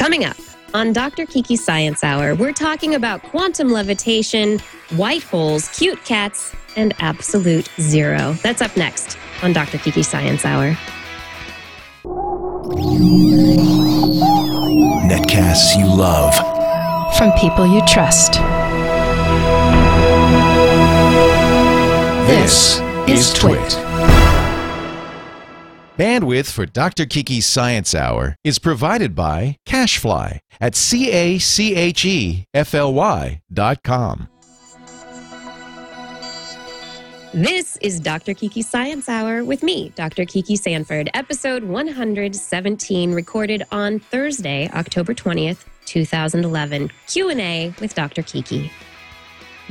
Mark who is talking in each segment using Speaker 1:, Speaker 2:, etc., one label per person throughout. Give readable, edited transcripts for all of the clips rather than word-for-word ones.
Speaker 1: Coming up on Dr. Kiki Science Hour, we're talking about quantum levitation, white holes, cute cats, and absolute zero. That's up next on Dr. Kiki Science Hour.
Speaker 2: Netcasts you love.
Speaker 3: From people you trust.
Speaker 2: This is Twit. Bandwidth for Dr. Kiki's Science Hour is provided by Cachefly at CACHEFLY.com.
Speaker 1: This is Dr. Kiki Science Hour with me, Dr. Kiki Sanford, episode 117, recorded on Thursday, October 20th, 2011. Q&A with Dr. Kiki.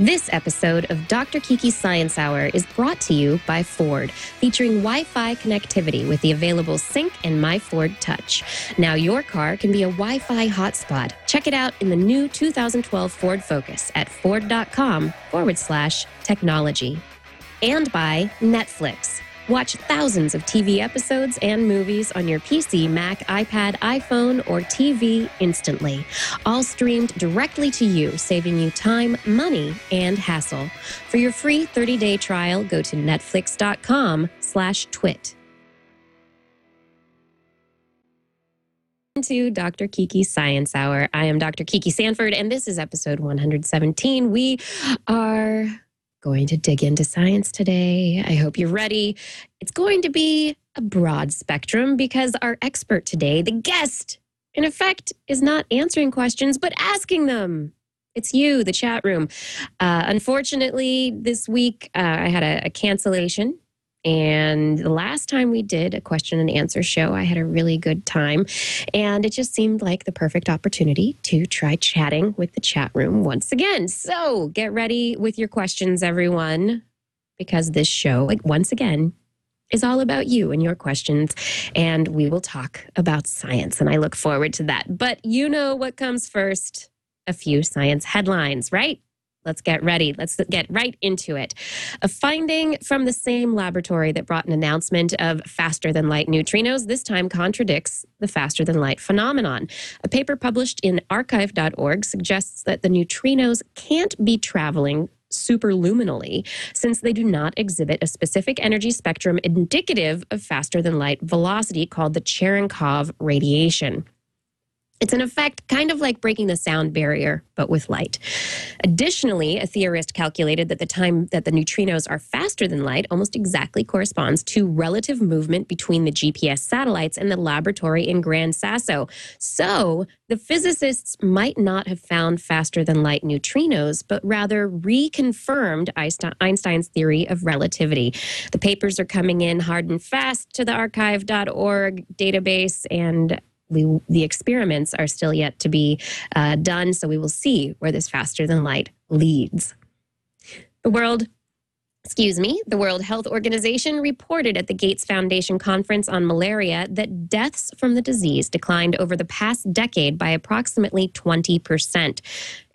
Speaker 1: This episode of Dr. Kiki Science Hour is brought to you by Ford, featuring Wi-Fi connectivity with the available Sync and My Ford Touch. Now your car can be a Wi-Fi hotspot. Check it out in the new 2012 Ford Focus at ford.com/technology. And by Netflix. Watch thousands of TV episodes and movies on your PC, Mac, iPad, iPhone, or TV instantly. All streamed directly to you, saving you time, money, and hassle. For your free 30-day trial, go to netflix.com/twit. To Dr. Kiki Science Hour. I am Dr. Kiki Sanford, and this is episode 117. We are going to dig into science today. I hope you're ready. It's going to be a broad spectrum because our expert today, the guest, in effect, is not answering questions, but asking them. It's you, the chat room. Unfortunately, this week I had a cancellation. And the last time we did a question and answer show, I had a really good time. And it just seemed like the perfect opportunity to try chatting with the chat room once again. So get ready with your questions, everyone, because this show, like once again, is all about you and your questions. And we will talk about science. And I look forward to that. But you know what comes first? A few science headlines, right? Let's get ready. Let's get right into it. A finding from the same laboratory that brought an announcement of faster-than-light neutrinos this time contradicts the faster-than-light phenomenon. A paper published in archive.org suggests that the neutrinos can't be traveling superluminally since they do not exhibit a specific energy spectrum indicative of faster-than-light velocity called the Cherenkov radiation. It's in effect kind of like breaking the sound barrier, but with light. Additionally, a theorist calculated that the time that the neutrinos are faster than light almost exactly corresponds to relative movement between the GPS satellites and the laboratory in Gran Sasso. So the physicists might not have found faster than light neutrinos, but rather reconfirmed Einstein's theory of relativity. The papers are coming in hard and fast to the archive.org database, and the experiments are still yet to be done, so we will see where this faster than light leads. The World Health Organization reported at the Gates Foundation Conference on Malaria that deaths from the disease declined over the past decade by approximately 20%.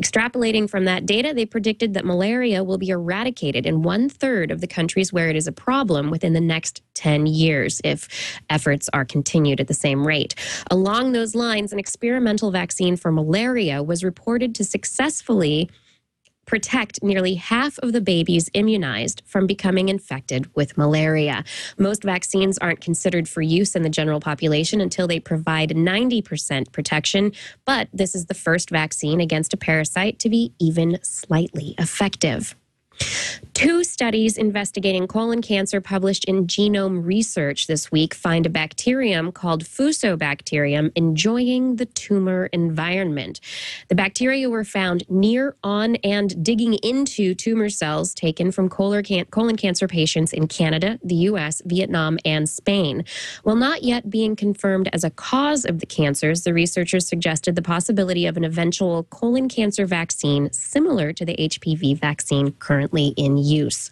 Speaker 1: Extrapolating from that data, they predicted that malaria will be eradicated in 1/3 of the countries where it is a problem within the next 10 years if efforts are continued at the same rate. Along those lines, an experimental vaccine for malaria was reported to successfully protect nearly half of the babies immunized from becoming infected with malaria. Most vaccines aren't considered for use in the general population until they provide 90% protection, but this is the first vaccine against a parasite to be even slightly effective. 2 studies investigating colon cancer published in Genome Research this week find a bacterium called Fusobacterium enjoying the tumor environment. The bacteria were found near, on, and digging into tumor cells taken from colon cancer patients in Canada, the U.S., Vietnam, and Spain. While not yet being confirmed as a cause of the cancers, the researchers suggested the possibility of an eventual colon cancer vaccine similar to the HPV vaccine currently in use.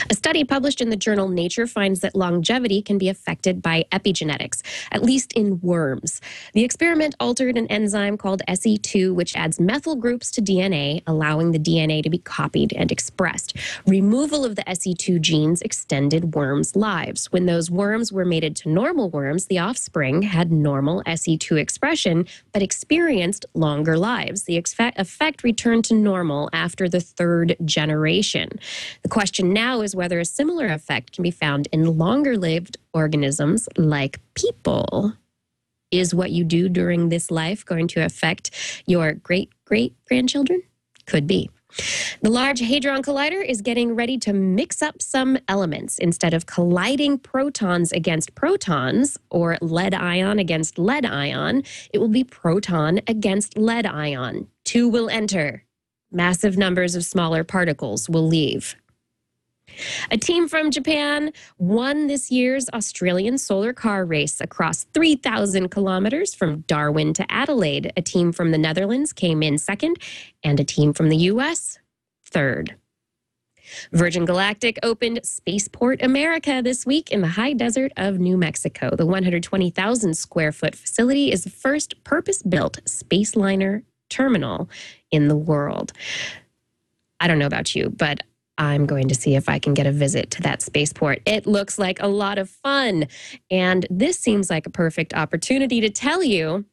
Speaker 1: A study published in the journal Nature finds that longevity can be affected by epigenetics, at least in worms. The experiment altered an enzyme called SE2, which adds methyl groups to DNA, allowing the DNA to be copied and expressed. Removal of the SE2 genes extended worms' lives. When those worms were mated to normal worms, the offspring had normal SE2 expression, but experienced longer lives. The effect returned to normal after the third generation. The question now is whether a similar effect can be found in longer-lived organisms like people. Is what you do during this life going to affect your great-great-grandchildren? Could be. The Large Hadron Collider is getting ready to mix up some elements. Instead of colliding protons against protons or lead ion against lead ion, it will be proton against lead ion. Two will enter. Massive numbers of smaller particles will leave. A team from Japan won this year's Australian solar car race across 3,000 kilometers from Darwin to Adelaide. A team from the Netherlands came in second, and a team from the U.S. third. Virgin Galactic opened Spaceport America this week in the high desert of New Mexico. The 120,000 square foot facility is the first purpose-built spaceliner terminal in the world. I don't know about you, but I'm going to see if I can get a visit to that spaceport. It looks like a lot of fun. And this seems like a perfect opportunity to tell you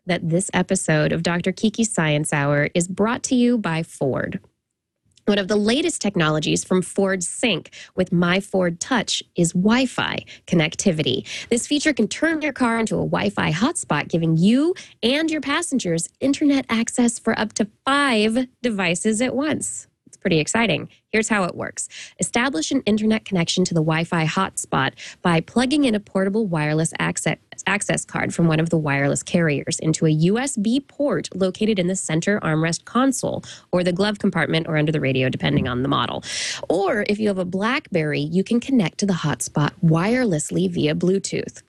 Speaker 1: that this episode of Dr. Kiki's Science Hour is brought to you by Ford. One of the latest technologies from Ford Sync with My Ford Touch is Wi-Fi connectivity. This feature can turn your car into a Wi-Fi hotspot, giving you and your passengers internet access for up to 5 devices at once. It's pretty exciting. Here's how it works. Establish an internet connection to the Wi-Fi hotspot by plugging in a portable wireless access card from one of the wireless carriers into a USB port located in the center armrest console or the glove compartment or under the radio, depending on the model. Or if you have a BlackBerry, you can connect to the hotspot wirelessly via Bluetooth.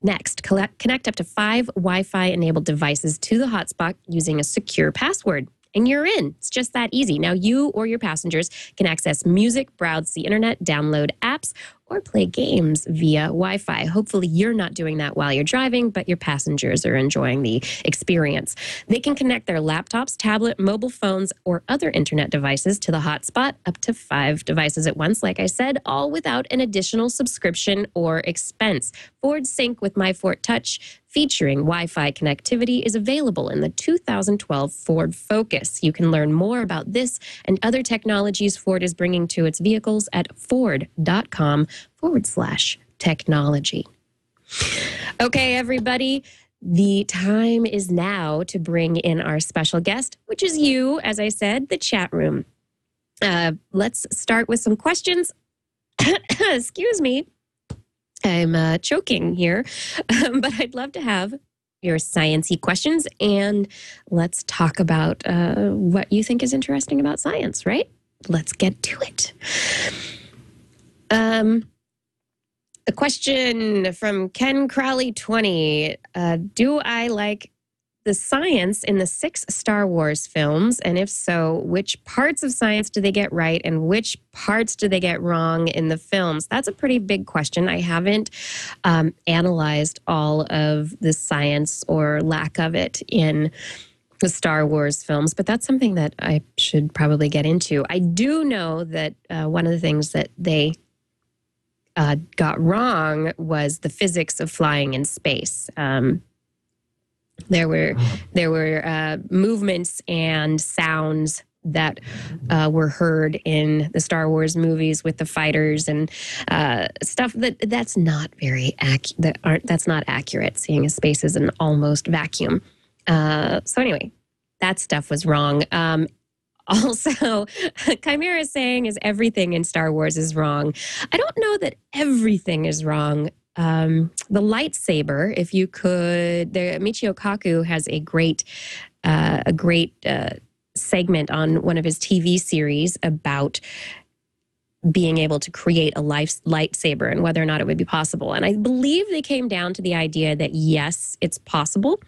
Speaker 1: Next, connect up to 5 Wi-Fi enabled devices to the hotspot using a secure password. And you're in. It's just that easy. Now you or your passengers can access music, browse the internet, download apps, or play games via Wi-Fi. Hopefully you're not doing that while you're driving, but your passengers are enjoying the experience. They can connect their laptops, tablet, mobile phones, or other internet devices to the hotspot, up to 5 devices at once, like I said, all without an additional subscription or expense. Ford Sync with My Ford Touch featuring Wi-Fi connectivity is available in the 2012 Ford Focus. You can learn more about this and other technologies Ford is bringing to its vehicles at ford.com/technology. Okay, everybody, the time is now to bring in our special guest, which is you, as I said, the chat room. Let's start with some questions. Excuse me. I'm choking here, but I'd love to have your science-y questions, and let's talk about what you think is interesting about science, right? Let's get to it. A question from Ken Crowley 20. Do I like the science in the 6 Star Wars films? And if so, which parts of science do they get right and which parts do they get wrong in the films? That's a pretty big question. I haven't analyzed all of the science or lack of it in the Star Wars films, but that's something that I should probably get into. I do know that one of the things that they got wrong was the physics of flying in space. There were movements and sounds that were heard in the Star Wars movies with the fighters and stuff that's not very that's not accurate. Seeing as space is an almost vacuum. So anyway, that stuff was wrong. Also, Chimera is saying is everything in Star Wars is wrong. I don't know that everything is wrong. The lightsaber, if you could, Michio Kaku has a great segment on one of his TV series about being able to create a lightsaber and whether or not it would be possible. And I believe they came down to the idea that yes, it's possible,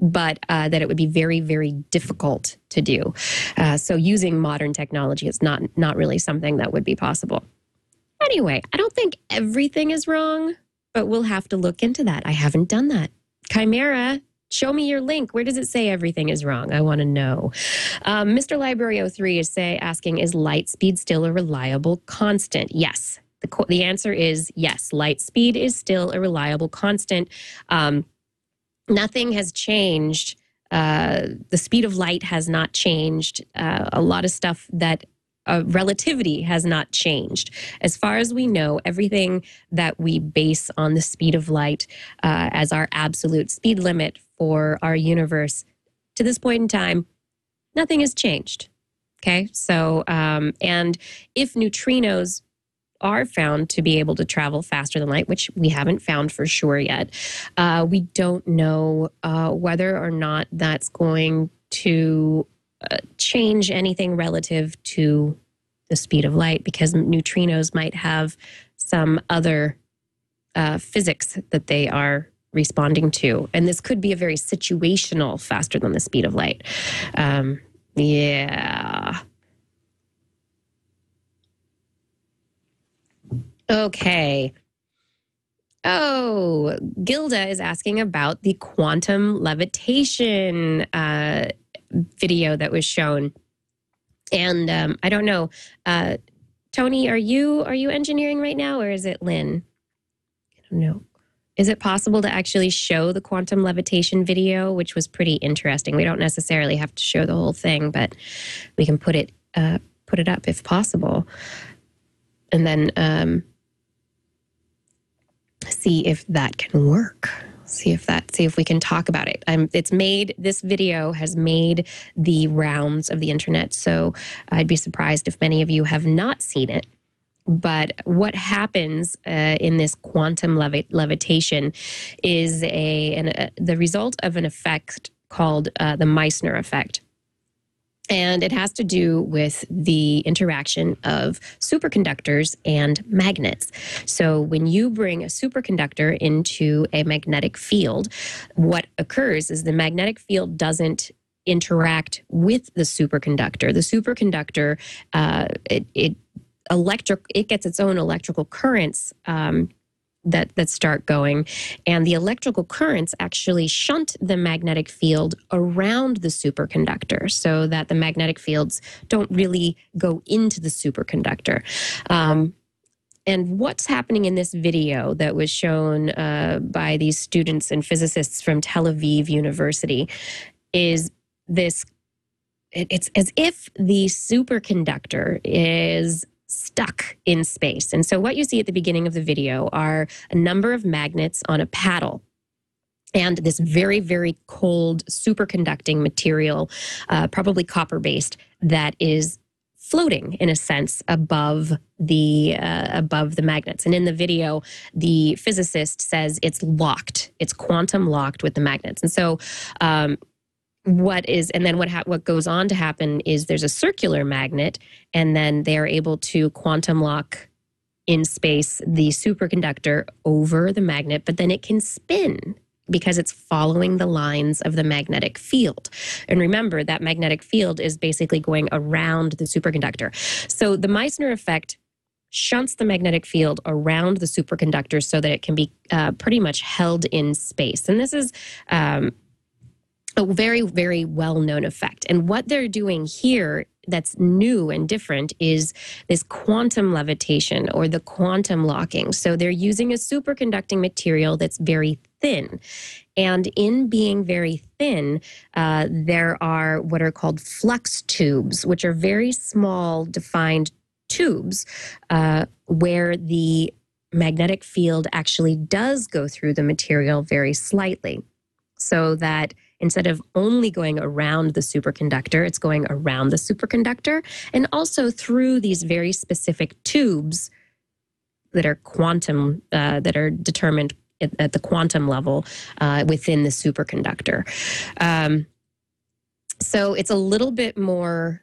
Speaker 1: but that it would be very, very difficult to do. So using modern technology is not really something that would be possible. Anyway, I don't think everything is wrong, but we'll have to look into that. I haven't done that. Chimera, show me your link. Where does it say everything is wrong? I want to know. Mr. Library 03 is asking, is light speed still a reliable constant? Yes. The answer is yes. Light speed is still a reliable constant. Nothing has changed. The speed of light has not changed. A lot of stuff that relativity has not changed. As far as we know, everything that we base on the speed of light as our absolute speed limit for our universe to this point in time, nothing has changed. Okay. So, and if neutrinos are found to be able to travel faster than light, which we haven't found for sure yet, we don't know whether or not that's going to change anything relative to the speed of light, because neutrinos might have some other physics that they are responding to. And this could be a very situational faster than the speed of light. Yeah. Okay. Oh, Gilda is asking about the quantum levitation video that was shown. And I don't know, Tony, are you engineering right now, or is it Lynn? I don't know. Is it possible to actually show the quantum levitation video, which was pretty interesting? We don't necessarily have to show the whole thing, but we can put it up if possible, and then see if that can work. See if we can talk about it. This video has made the rounds of the internet, so I'd be surprised if many of you have not seen it. But what happens in this quantum levitation is the result of an effect called the Meissner effect. And it has to do with the interaction of superconductors and magnets. So when you bring a superconductor into a magnetic field, what occurs is the magnetic field doesn't interact with the superconductor. The superconductor, it gets its own electrical currents that start going, and the electrical currents actually shunt the magnetic field around the superconductor so that the magnetic fields don't really go into the superconductor. And what's happening in this video that was shown by these students and physicists from Tel Aviv University is this: it's as if the superconductor is stuck in space. And so what you see at the beginning of the video are a number of magnets on a paddle and this very, very cold superconducting material, probably copper-based, that is floating in a sense above the magnets. And in the video, the physicist says it's locked. It's quantum locked with the magnets. And so what goes on to happen is there's a circular magnet, and then they're able to quantum lock in space the superconductor over the magnet, but then it can spin because it's following the lines of the magnetic field. And remember, that magnetic field is basically going around the superconductor. So the Meissner effect shunts the magnetic field around the superconductor so that it can be pretty much held in space. And this is a very, very well-known effect. And what they're doing here that's new and different is this quantum levitation, or the quantum locking. So they're using a superconducting material that's very thin. And in being very thin, there are what are called flux tubes, which are very small defined tubes where the magnetic field actually does go through the material very slightly, so that instead of only going around the superconductor, it's going around the superconductor and also through these very specific tubes that are quantum, that are determined at the quantum level within the superconductor. So it's a little bit more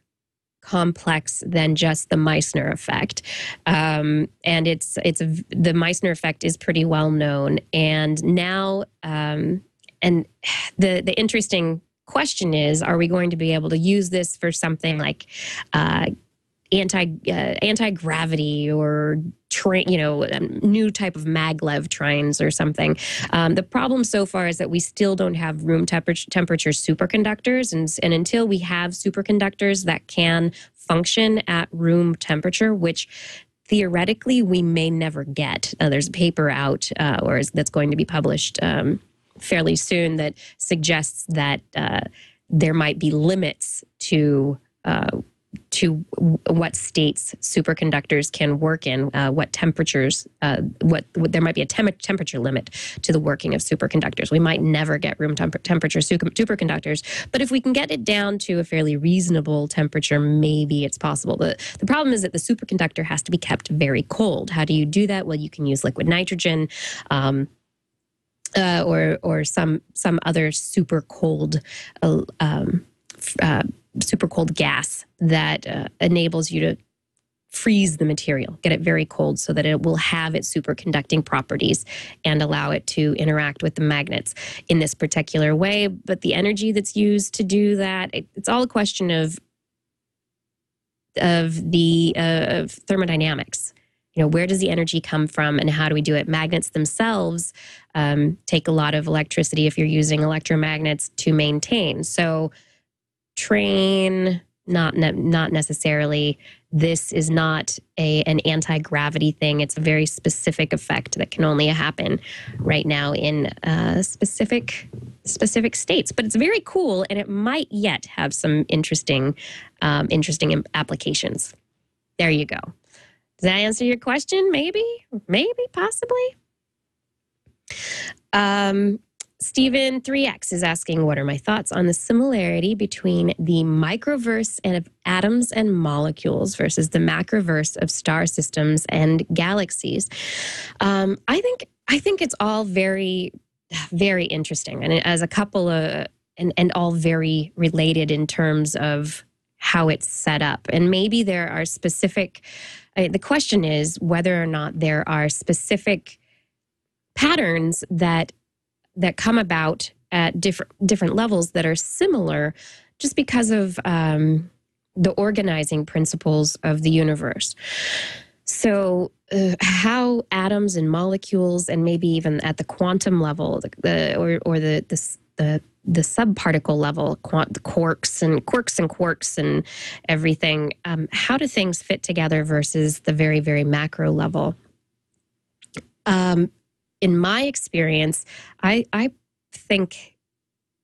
Speaker 1: complex than just the Meissner effect. And the Meissner effect is pretty well known. And now, and the interesting question is, are we going to be able to use this for something like anti-gravity or new type of maglev trains or something. The problem so far is that we still don't have room temperature superconductors, and until we have superconductors that can function at room temperature, which theoretically we may never get. There's a paper out that's going to be published fairly soon that suggests that there might be limits to what states superconductors can work in, what temperatures, what there might be a temperature limit to the working of superconductors. We might never get room temperature superconductors, but if we can get it down to a fairly reasonable temperature, maybe it's possible. The problem is that the superconductor has to be kept very cold. How do you do that? Well, you can use liquid nitrogen, or some other super cold gas that enables you to freeze the material, get it very cold so that it will have its superconducting properties and allow it to interact with the magnets in this particular way. But the energy that's used to do that, it's all a question of thermodynamics. Where does the energy come from and how do we do it? Magnets themselves take a lot of electricity if you're using electromagnets to maintain. So train, not necessarily. This is not an anti-gravity thing. It's a very specific effect that can only happen right now in specific states. But it's very cool, and it might yet have some interesting applications. There you go. Does that answer your question? Maybe, possibly. Stephen 3X is asking, what are my thoughts on the similarity between the microverse of atoms and molecules versus the macroverse of star systems and galaxies? I think it's all very, very interesting, and as a couple of and all very related in terms of how it's set up. And maybe there are specific. The question is whether or not there are specific patterns that come about at different levels that are similar just because of the organizing principles of the universe. So how atoms and molecules, and maybe even at the quantum level, the subparticle level, the quarks and everything, how do things fit together versus the very, very macro level? In my experience, I think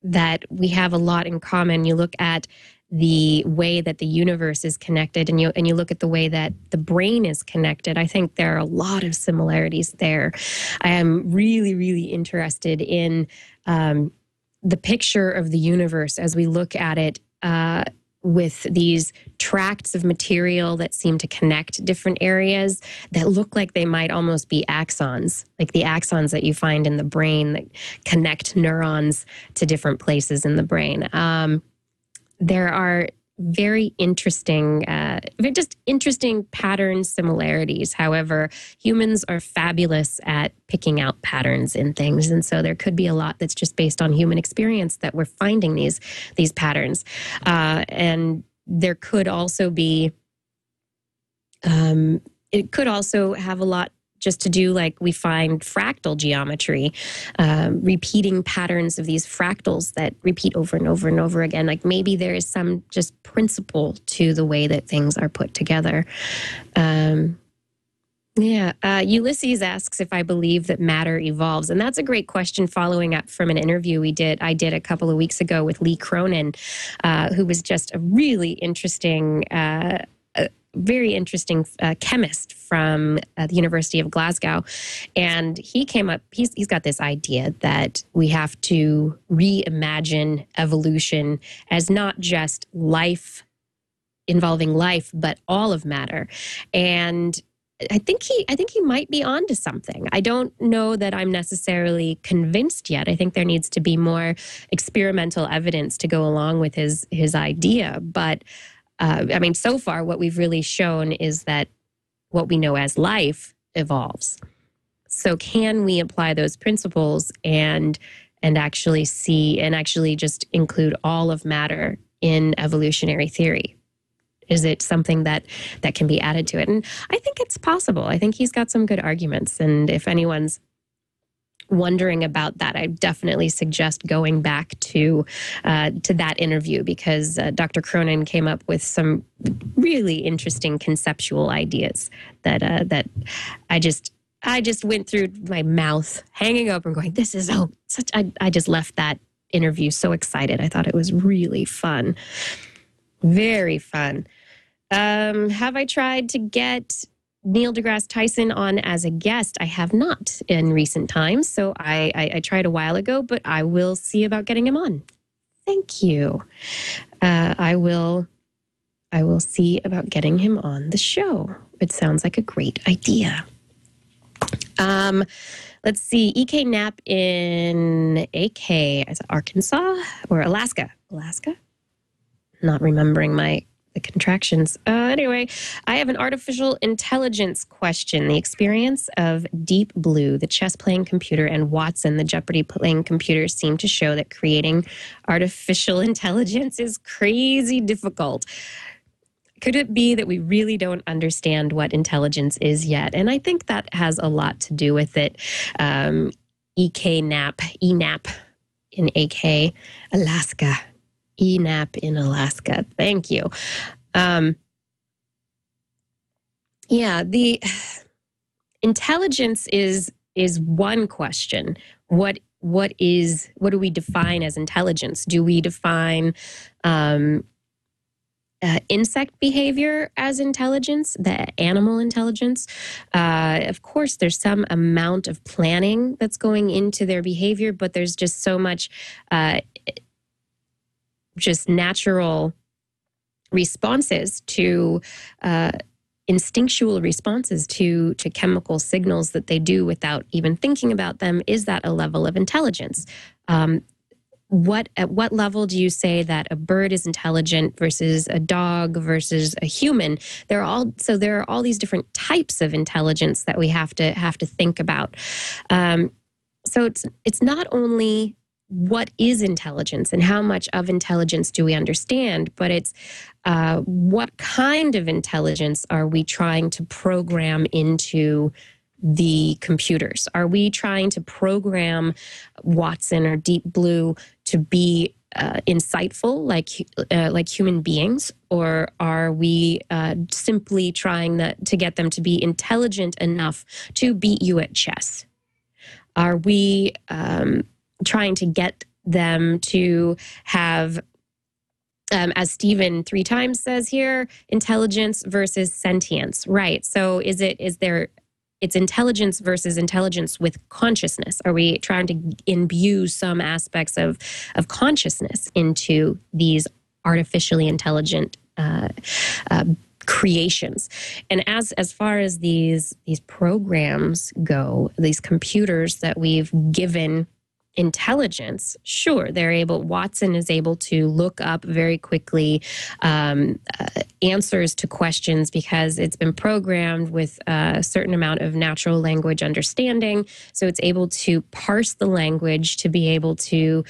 Speaker 1: that we have a lot in common. You look at the way that the universe is connected, and you look at the way that the brain is connected. I think there are a lot of similarities there. I am really, really interested in the picture of the universe as we look at it with these tracts of material that seem to connect different areas that look like they might almost be axons, like the axons that you find in the brain that connect neurons to different places in the brain. There are very interesting, just interesting pattern similarities. However, humans are fabulous at picking out patterns in things. And so there could be a lot that's just based on human experience that we're finding these patterns. And there could also be, it could also have a lot just to do, like we find fractal geometry, repeating patterns of these fractals that repeat over and over and over again. Like maybe there is some just principle to the way that things are put together. Ulysses asks if I believe that matter evolves. And that's a great question following up from an interview I did a couple of weeks ago with Lee Cronin, who was just a really interesting very interesting chemist from the University of Glasgow. And he came up, he's got this idea that we have to reimagine evolution as not just life involving life, but all of matter. And I think he might be onto something. I don't know that I'm necessarily convinced yet. I think there needs to be more experimental evidence to go along with his idea. But so far what we've really shown is that what we know as life evolves. So can we apply those principles and actually just include all of matter in evolutionary theory? Is it something that can be added to it? And I think it's possible. I think he's got some good arguments. And if anyone's wondering about that, I definitely suggest going back to that interview, because Dr. Cronin came up with some really interesting conceptual ideas that I just went through my mouth hanging open, going, "This is such." I just left that interview so excited. I thought it was really fun, very fun. Have I tried to get Neil deGrasse Tyson on as a guest? I have not in recent times. So I tried a while ago, but I will see about getting him on. Thank you. I will see about getting him on the show. It sounds like a great idea. Let's see. EK Knapp in AK, is it Arkansas or Alaska? Alaska? Not remembering the contractions. Anyway, I have an artificial intelligence question. The experience of Deep Blue, the chess-playing computer, and Watson, the Jeopardy-playing computer, seem to show that creating artificial intelligence is crazy difficult. Could it be that we really don't understand what intelligence is yet? And I think that has a lot to do with it. EK Knapp, ENAP in AK, Alaska. ENAP in Alaska. Thank you. The intelligence is one question. What do we define as intelligence? Do we define insect behavior as intelligence, the animal intelligence? Of course, there's some amount of planning that's going into their behavior, but there's just so much just natural responses to instinctual responses to chemical signals that they do without even thinking about them. Is that a level of intelligence? At what level do you say that a bird is intelligent versus a dog versus a human? There are all these different types of intelligence that we have to think about. So it's not only what is intelligence and how much of intelligence do we understand, but it's what kind of intelligence are we trying to program into the computers? Are we trying to program Watson or Deep Blue to be insightful like human beings, or are we simply trying to get them to be intelligent enough to beat you at chess? Are we trying to get them to have, as Stephen 3 times says here, intelligence versus sentience, right? So it's intelligence versus intelligence with consciousness. Are we trying to imbue some aspects of consciousness into these artificially intelligent creations? And as far as these programs go, these computers that we've given intelligence, sure, Watson is able to look up very quickly answers to questions because it's been programmed with a certain amount of natural language understanding. So it's able to parse the language to be able to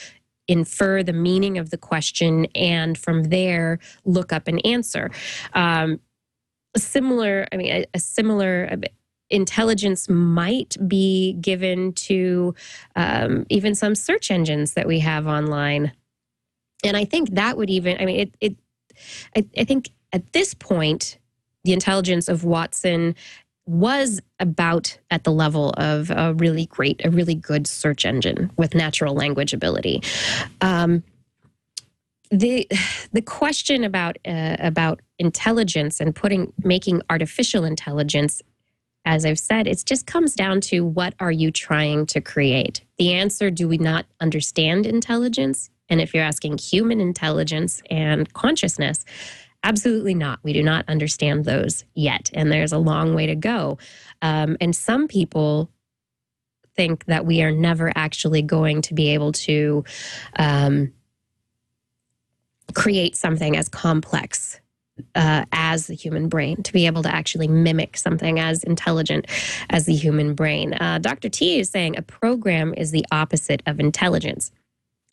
Speaker 1: infer the meaning of the question and from there look up an answer. A similar intelligence might be given to even some search engines that we have online. And I think that would even, I think at this point, the intelligence of Watson was about at the level of a really good search engine with natural language ability. The question about intelligence and making artificial intelligence, as I've said, it just comes down to what are you trying to create? The answer, do we not understand intelligence? And if you're asking human intelligence and consciousness, absolutely not. We do not understand those yet. And there's a long way to go. And some people think that we are never actually going to be able to create something as complex as the human brain, to be able to actually mimic something as intelligent as the human brain. Dr. T is saying a program is the opposite of intelligence.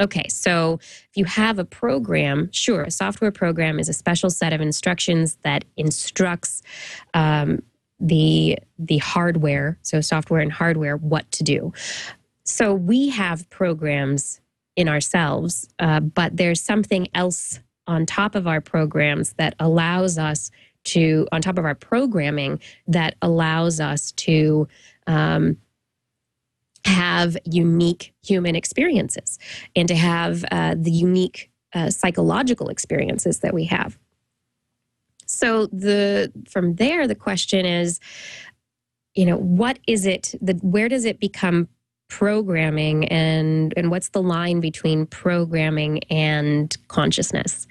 Speaker 1: Okay, so if you have a program, sure, a software program is a special set of instructions that instructs the hardware, so software and hardware, what to do. So we have programs in ourselves, but there's something else on top of our programs that allows us to, on top of our programming, that allows us to have unique human experiences and to have the unique psychological experiences that we have. So from there, the question is, what is it? Where does it become programming, and what's the line between programming and consciousness?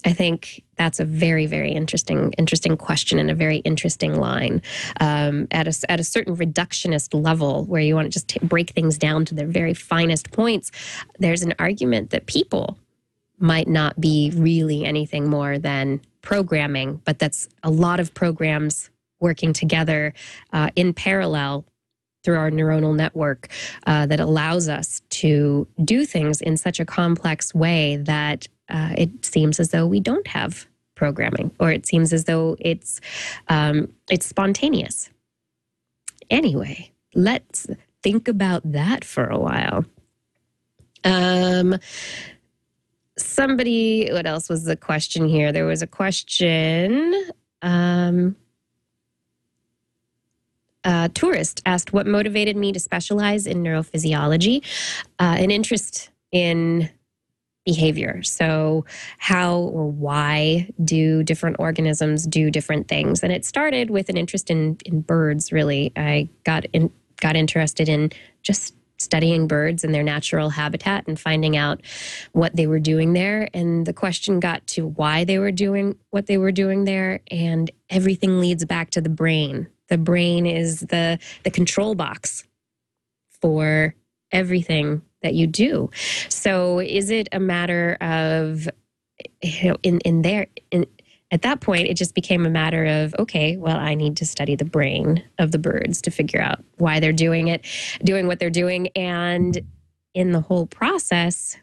Speaker 1: I think that's a very, very interesting question and a very interesting line. At a certain reductionist level, where you want to just break things down to their very finest points, there's an argument that people might not be really anything more than programming, but that's a lot of programs working together in parallel through our neuronal network that allows us to do things in such a complex way that it seems as though we don't have programming, or it seems as though it's spontaneous. Anyway, let's think about that for a while. What else was the question here? There was a question. Tourist asked, what motivated me to specialize in neurophysiology? An interest in behavior. So how or why do different organisms do different things? And it started with an interest in birds, really. I got interested in just studying birds and their natural habitat and finding out what they were doing there. And the question got to why they were doing what they were doing there. And everything leads back to the brain. The brain is the control box for everything that you do. So is it a matter of, at that point, it just became a matter of, okay, well, I need to study the brain of the birds to figure out why they're doing what they're doing. And in the whole process,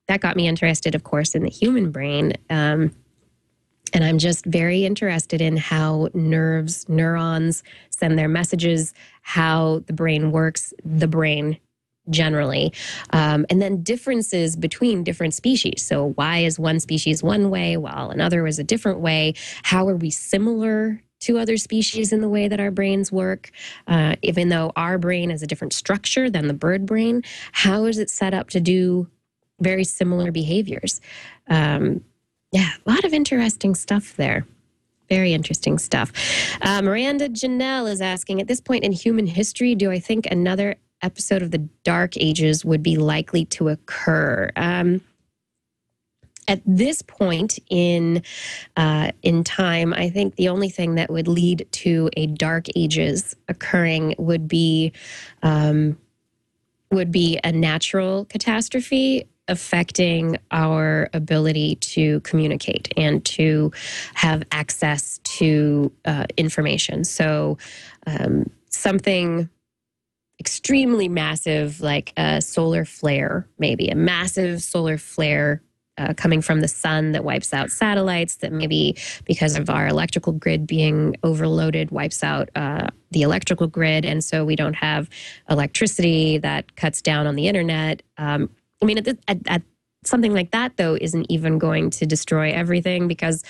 Speaker 1: that got me interested, of course, in the human brain. And I'm just very interested in how neurons send their messages, how the brain works, the brain generally, and then differences between different species. So why is one species one way while another is a different way? How are we similar to other species in the way that our brains work? Even though our brain is a different structure than the bird brain, how is it set up to do very similar behaviors? Yeah, a lot of interesting stuff there. Very interesting stuff. Miranda Janelle is asking, at this point in human history, do I think another episode of the Dark Ages would be likely to occur? At this point in time, I think the only thing that would lead to a Dark Ages occurring would be a natural catastrophe affecting our ability to communicate and to have access to information. So something extremely massive, like a solar flare, maybe a massive solar flare coming from the sun that wipes out satellites, that maybe because of our electrical grid being overloaded wipes out the electrical grid, and so we don't have electricity, that cuts down on the internet. I mean, at something like that, though, isn't even going to destroy everything, because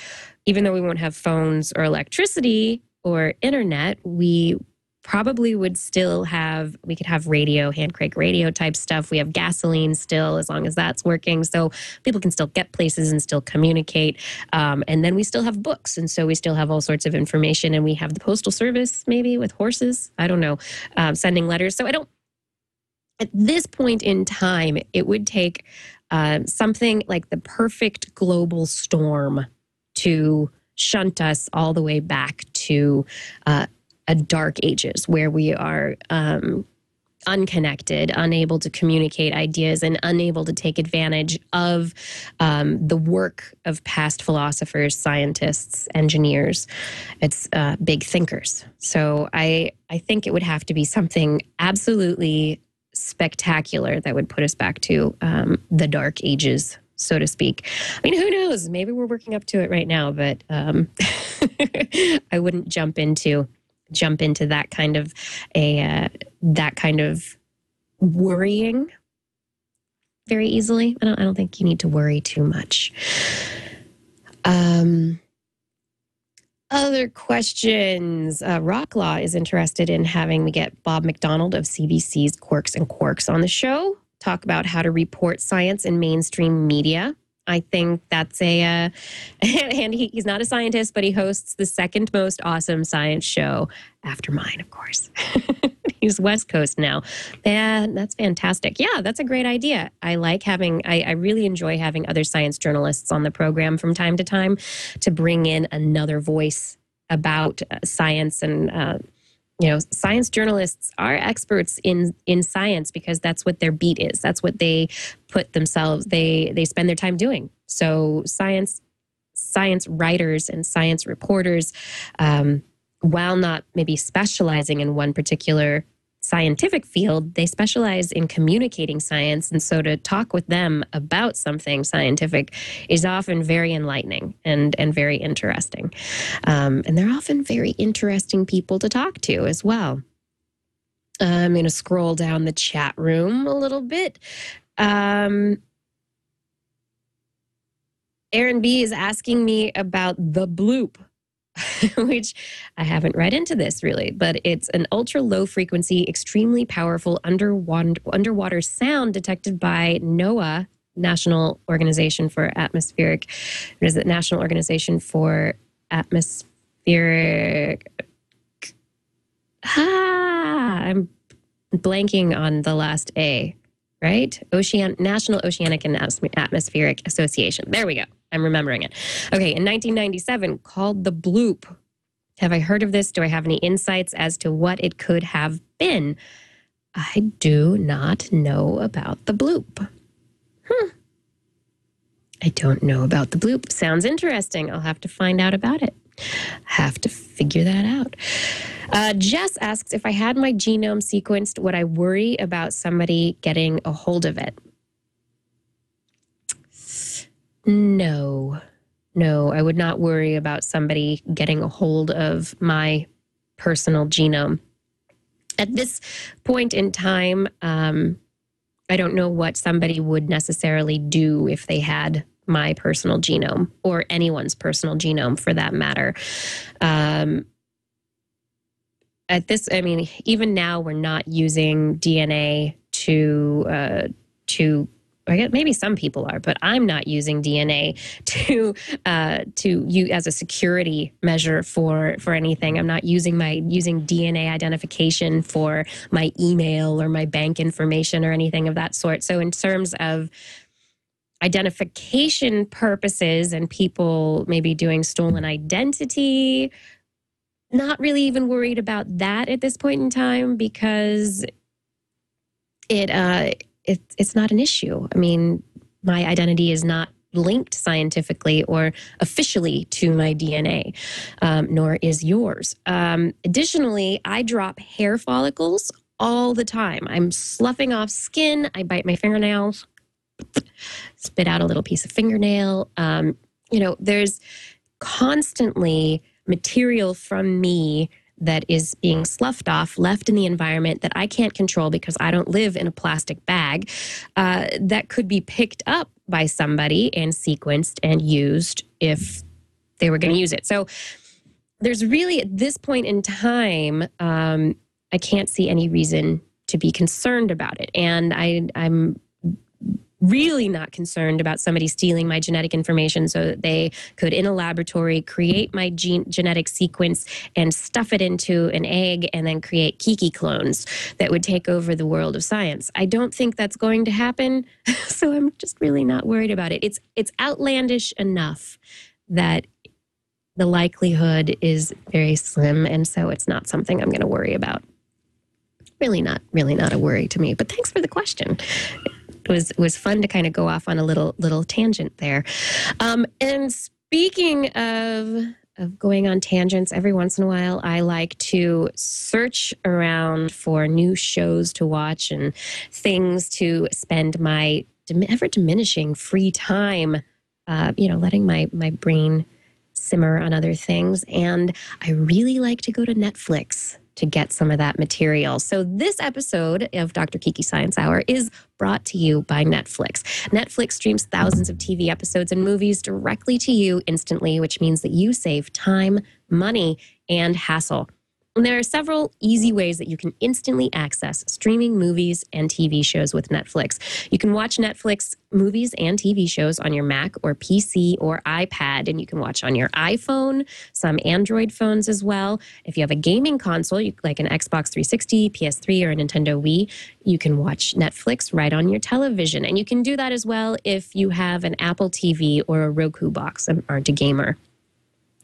Speaker 1: even though we won't have phones or electricity or internet, we probably would still have, we could have radio, hand crank radio type stuff. We have gasoline still, as long as that's working. So people can still get places and still communicate. And then we still have books. And so we still have all sorts of information. And we have the postal service, maybe with horses, I don't know, sending letters. So at this point in time, it would take something like the perfect global storm to shunt us all the way back to a dark ages where we are unconnected, unable to communicate ideas, and unable to take advantage of the work of past philosophers, scientists, engineers. It's big thinkers. So I think it would have to be something absolutely spectacular that would put us back to the dark ages, so to speak. I mean, who knows? Maybe we're working up to it right now, but I wouldn't jump into that kind of worrying very easily. I don't think you need to worry too much. Other questions. Rocklaw is interested in having me get Bob McDonald of CBC's Quirks and Quarks on the show, talk about how to report science in mainstream media. I think that's and he's not a scientist, but he hosts the second most awesome science show after mine, of course. He's West Coast now. And that's fantastic. Yeah, that's a great idea. I really enjoy having other science journalists on the program from time to time to bring in another voice about science. And, science journalists are experts in science because that's what their beat is. That's what they they spend their time doing. So science writers and science reporters, while not maybe specializing in one particular scientific field, they specialize in communicating science. And so to talk with them about something scientific is often very enlightening and very interesting. And they're often very interesting people to talk to as well. I'm going to scroll down the chat room a little bit. Aaron B is asking me about the Bloop, which I haven't read into this really, but it's an ultra low frequency, extremely powerful underwater sound detected by NOAA, National Organization for Atmospheric. What is it? National Organization for Atmospheric. I'm blanking on the last A, right? National Oceanic and Atmospheric Association. There we go. I'm remembering it. Okay, in 1997, called the Bloop. Have I heard of this? Do I have any insights as to what it could have been? I do not know about the Bloop. I don't know about the Bloop. Sounds interesting. I'll have to find out about it. Have to figure that out. Jess asks, if I had my genome sequenced, would I worry about somebody getting a hold of it? No, I would not worry about somebody getting a hold of my personal genome. At this point in time, I don't know what somebody would necessarily do if they had my personal genome or anyone's personal genome for that matter. Even now we're not using DNA to I guess maybe some people are, but I'm not using DNA to use as a security measure for anything. I'm not using DNA identification for my email or my bank information or anything of that sort. So in terms of identification purposes and people maybe doing stolen identity, not really even worried about that at this point in time because it's not an issue. I mean, my identity is not linked scientifically or officially to my DNA, nor is yours. Additionally, I drop hair follicles all the time. I'm sloughing off skin. I bite my fingernails, spit out a little piece of fingernail. There's constantly material from me that is being sloughed off, left in the environment that I can't control because I don't live in a plastic bag, that could be picked up by somebody and sequenced and used if they were going to use it. So there's really, at this point in time, I can't see any reason to be concerned about it. And I'm really not concerned about somebody stealing my genetic information so that they could, in a laboratory, create my genetic sequence and stuff it into an egg and then create Kiki clones that would take over the world of science. I don't think that's going to happen, so I'm just really not worried about it. It's outlandish enough that the likelihood is very slim, and so it's not something I'm going to worry about. Really not a worry to me, but thanks for the question. It was fun to kind of go off on a little tangent there. And speaking of of going on tangents. Every once in a while, I like to search around for new shows to watch and things to spend my ever diminishing free time, letting my brain simmer on other things. And I really like to go to Netflix to get some of that material. So this episode of Dr. Kiki Science Hour is brought to you by Netflix. Netflix streams thousands of TV episodes and movies directly to you instantly, which means that you save time, money, and hassle. And there are several easy ways that you can instantly access streaming movies and TV shows with Netflix. You can watch Netflix movies and TV shows on your Mac or PC or iPad, and you can watch on your iPhone, some Android phones as well. If you have a gaming console, like an Xbox 360, PS3, or a Nintendo Wii, you can watch Netflix right on your television. And you can do that as well if you have an Apple TV or a Roku box and aren't a gamer.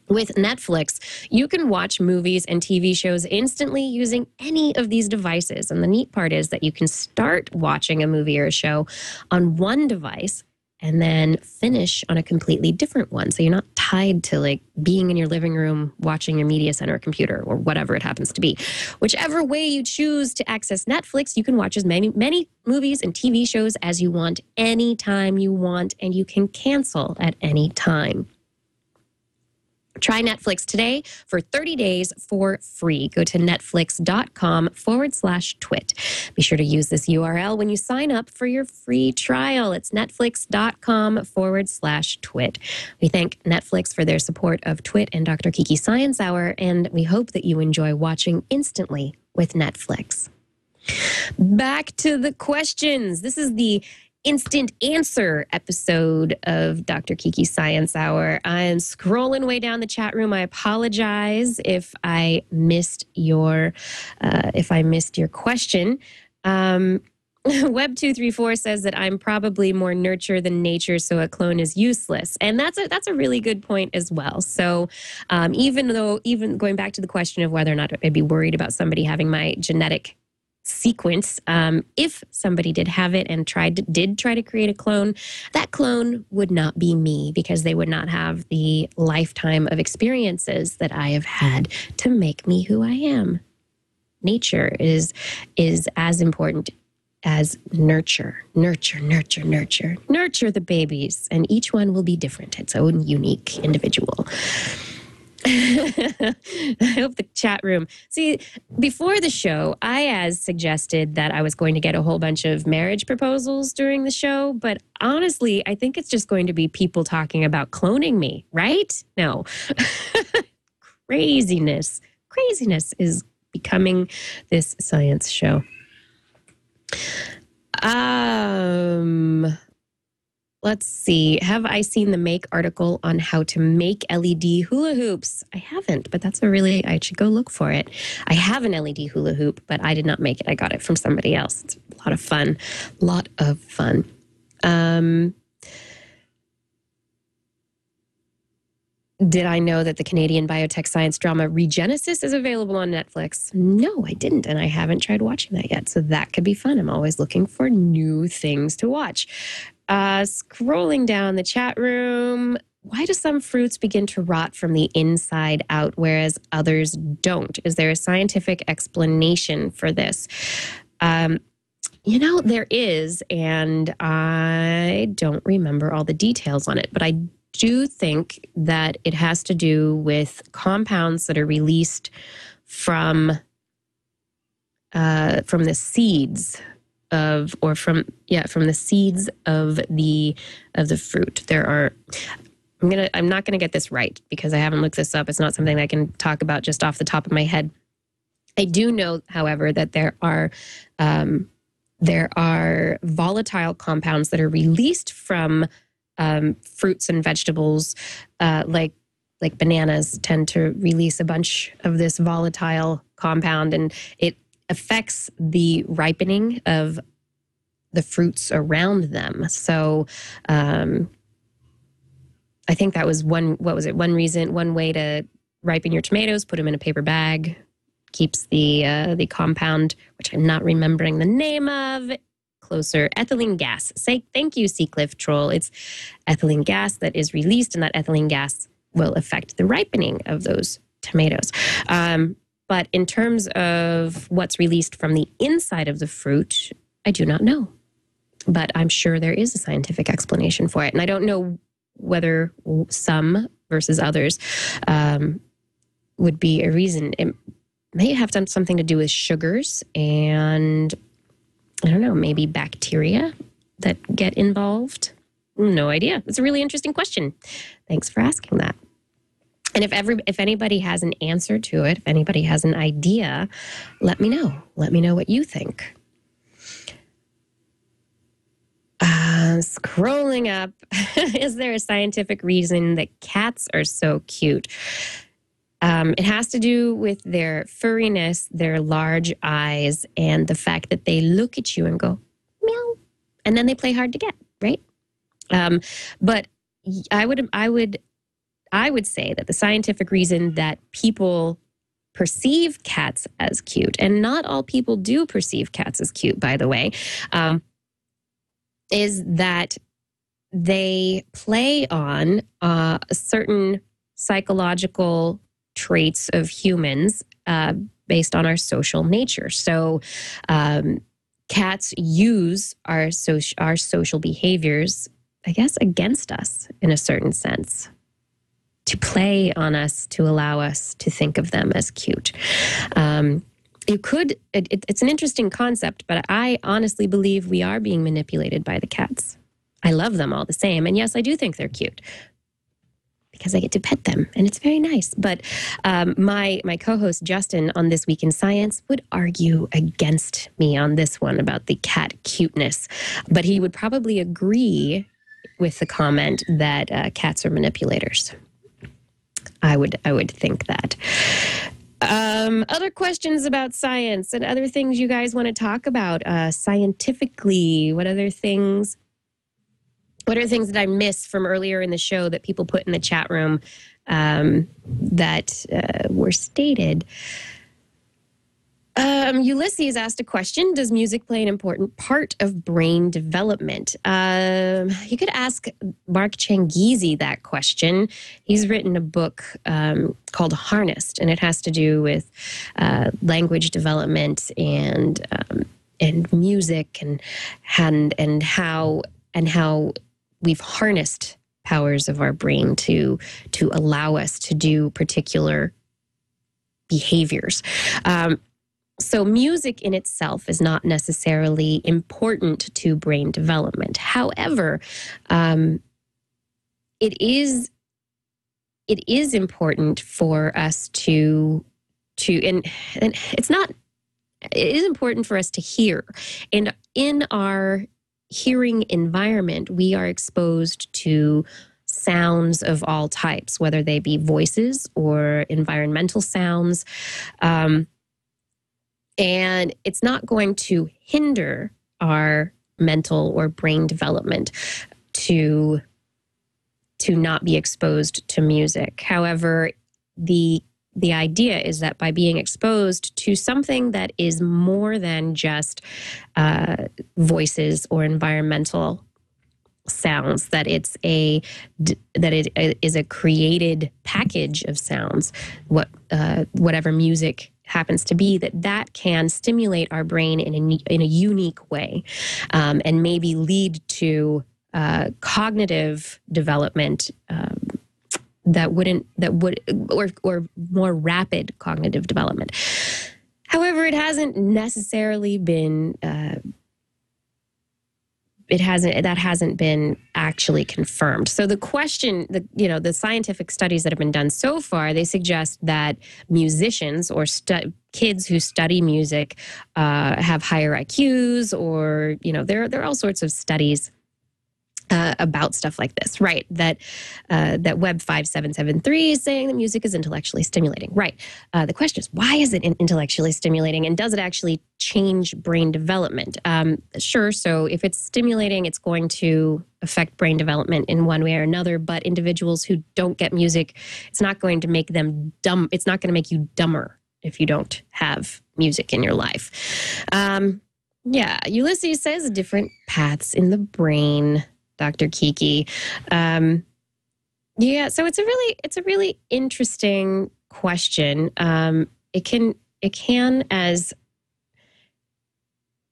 Speaker 1: With Netflix, you can watch movies and TV shows instantly using any of these devices. And the neat part is that you can start watching a movie or a show on one device and then finish on a completely different one. So you're not tied to like being in your living room, watching your media center computer or whatever it happens to be. Whichever way you choose to access Netflix, you can watch as many movies and TV shows as you want, anytime you want, and you can cancel at any time. Try Netflix today for 30 days for free. Go to netflix.com/twit. Be sure to use this URL when you sign up for your free trial. It's netflix.com/twit. We thank Netflix for their support of Twit and Dr. Kiki Science Hour, and we hope that you enjoy watching instantly with Netflix. Back to the questions. This is the instant answer episode of Dr. Kiki Science Hour. I am scrolling way down the chat room. I apologize if I missed your question. Web234 says that I'm probably more nurture than nature, so a clone is useless, and that's a really good point as well. So even going back to the question of whether or not I'd be worried about somebody having my genetic sequence, if somebody did have it and did try to create a clone, that clone would not be me, because they would not have the lifetime of experiences that I have had to make me who I am. Nature is as important as nurture. Nurture the babies, and each one will be different, its own unique individual. I hope the chat room. See, before the show, I suggested that I was going to get a whole bunch of marriage proposals during the show, but honestly, I think it's just going to be people talking about cloning me, right? No. Craziness is becoming this science show. Let's see. Have I seen the Make article on how to make LED hula hoops? I haven't, but I should go look for it. I have an LED hula hoop, but I did not make it. I got it from somebody else. It's a lot of fun. Did I know that the Canadian biotech science drama Regenesis is available on Netflix? No, I didn't, and I haven't tried watching that yet, so that could be fun. I'm always looking for new things to watch. Scrolling down the chat room, why do some fruits begin to rot from the inside out, whereas others don't? Is there a scientific explanation for this? There is, and I don't remember all the details on it, but I do think that it has to do with compounds that are released from the seeds from the seeds of the fruit. I'm not gonna get this right because I haven't looked this up. It's not something I can talk about just off the top of my head. I do know, however, that there are volatile compounds that are released from fruits and vegetables, like bananas tend to release a bunch of this volatile compound, and it affects the ripening of the fruits around them. So I think that was one way to ripen your tomatoes, put them in a paper bag, keeps the compound, which I'm not remembering the name of, closer, ethylene gas. Say thank you, Seacliff Troll. It's ethylene gas that is released, and that ethylene gas will affect the ripening of those tomatoes. But in terms of what's released from the inside of the fruit, I do not know. But I'm sure there is a scientific explanation for it. And I don't know whether some versus others would be a reason. It may have something to do with sugars and, I don't know, maybe bacteria that get involved. No idea. It's a really interesting question. Thanks for asking that. And if anybody has an answer to it, if anybody has an idea, let me know. Let me know what you think. Scrolling up, is there a scientific reason that cats are so cute? It has to do with their furriness, their large eyes, and the fact that they look at you and go, meow, and then they play hard to get, right? But I would say that the scientific reason that people perceive cats as cute, and not all people do perceive cats as cute, by the way, is that they play on certain psychological traits of humans based on our social nature. So cats use our social behaviors, I guess, against us in a certain sense, to play on us, to allow us to think of them as cute. It's an interesting concept, but I honestly believe we are being manipulated by the cats. I love them all the same. And yes, I do think they're cute because I get to pet them and it's very nice. But my co-host Justin on This Week in Science would argue against me on this one about the cat cuteness. But he would probably agree with the comment that cats are manipulators. I would think that. Other questions about science and other things you guys want to talk about scientifically? What are things that I missed from earlier in the show that people put in the chat room that were stated? Ulysses asked a question. Does music play an important part of brain development? You could ask Mark Changizi that question. He's written a book called Harnessed, and it has to do with language development and music and how we've harnessed powers of our brain to allow us to do particular behaviors. So music in itself is not necessarily important to brain development. However, it is important for us to and it's not. It is important for us to hear, and in our hearing environment, we are exposed to sounds of all types, whether they be voices or environmental sounds. And it's not going to hinder our mental or brain development to not be exposed to music. However, the idea is that by being exposed to something that is more than just voices or environmental sounds, that it is a created package of sounds, whatever music happens to be, that can stimulate our brain in a unique way, and maybe lead to cognitive development or more rapid cognitive development. However, it hasn't necessarily been that hasn't been actually confirmed. So the question, the scientific studies that have been done so far, they suggest that musicians or kids who study music have higher IQs, or there are all sorts of studies about stuff like this, right? That Web 5773 is saying that music is intellectually stimulating, right? The question is, why is it intellectually stimulating, and does it actually change brain development? Sure. So if it's stimulating, it's going to affect brain development in one way or another. But individuals who don't get music, it's not going to make them dumb. It's not going to make you dumber if you don't have music in your life. Yeah, Ulysses says different paths in the brain. Dr. Kiki. Yeah, so it's a really interesting question. It can as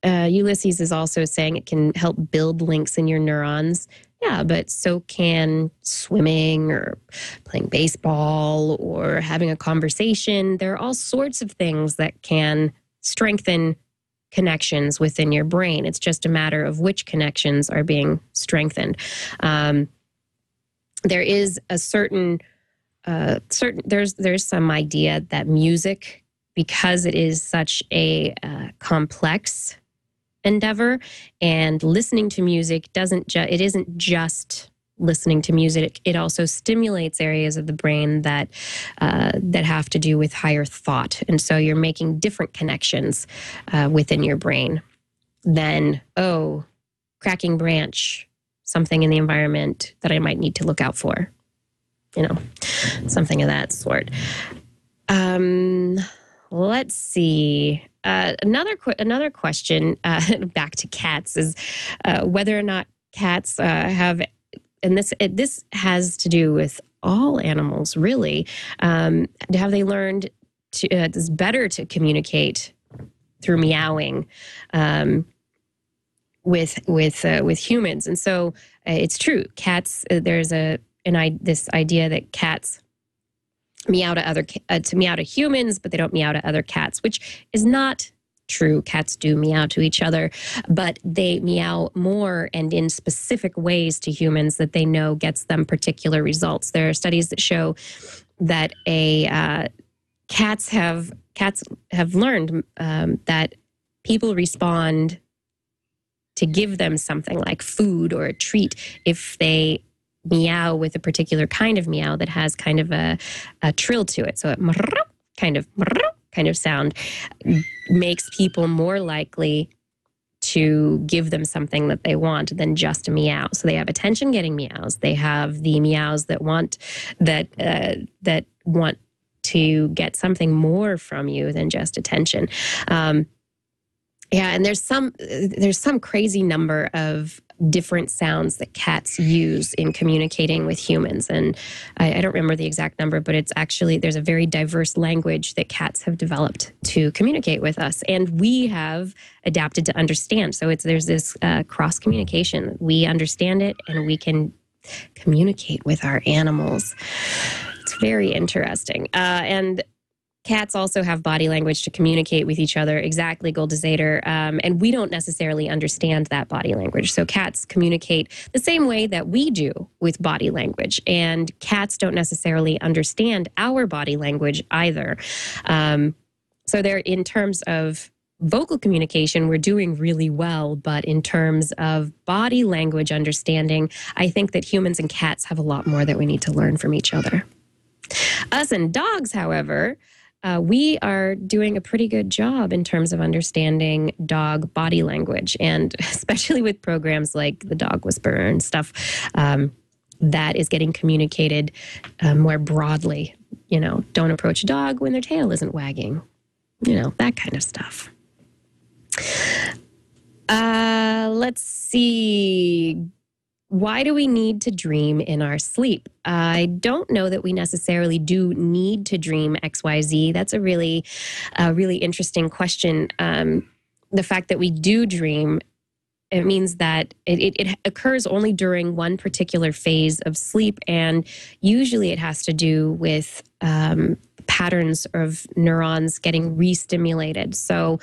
Speaker 1: Ulysses is also saying it can help build links in your neurons. Yeah, but so can swimming or playing baseball or having a conversation. There are all sorts of things that can strengthen connections within your brain. It's just a matter of which connections are being strengthened. There is a there's some idea that music, because it is such a complex endeavor, and listening to music it isn't just listening to music. It also stimulates areas of the brain that have to do with higher thought, and so you're making different connections within your brain than cracking branch, something in the environment that I might need to look out for, something of that sort. Let's see. Another question, back to cats, is whether or not cats have, and this has to do with all animals, really. Have they learned to? It's better to communicate through meowing with humans, and so it's true. Cats. There's this idea that cats meow to humans, but they don't meow to other cats, which is not true. Cats do meow to each other, but they meow more and in specific ways to humans that they know gets them particular results. There are studies that show that cats have learned that people respond to give them something like food or a treat if they meow with a particular kind of meow that has kind of a trill to it. So a kind of sound makes people more likely to give them something that they want than just a meow. So they have attention-getting meows. They have the meows that want to get something more from you than just attention. And there's some crazy number of different sounds that cats use in communicating with humans. And I don't remember the exact number, but there's a very diverse language that cats have developed to communicate with us. And we have adapted to understand. So there's this cross communication. We understand it and we can communicate with our animals. It's very interesting. And cats also have body language to communicate with each other. Exactly, Goldizator. And we don't necessarily understand that body language. So cats communicate the same way that we do with body language. And cats don't necessarily understand our body language either. So in terms of vocal communication, we're doing really well. But in terms of body language understanding, I think that humans and cats have a lot more that we need to learn from each other. Us and dogs, however, we are doing a pretty good job in terms of understanding dog body language, and especially with programs like the Dog Whisperer and stuff that is getting communicated more broadly. Don't approach a dog when their tail isn't wagging, that kind of stuff. Let's see. Why do we need to dream in our sleep? I don't know that we necessarily do need to dream XYZ. That's a really interesting question. The fact that we do dream, it means that it occurs only during one particular phase of sleep, and usually it has to do with patterns of neurons getting re-stimulated. So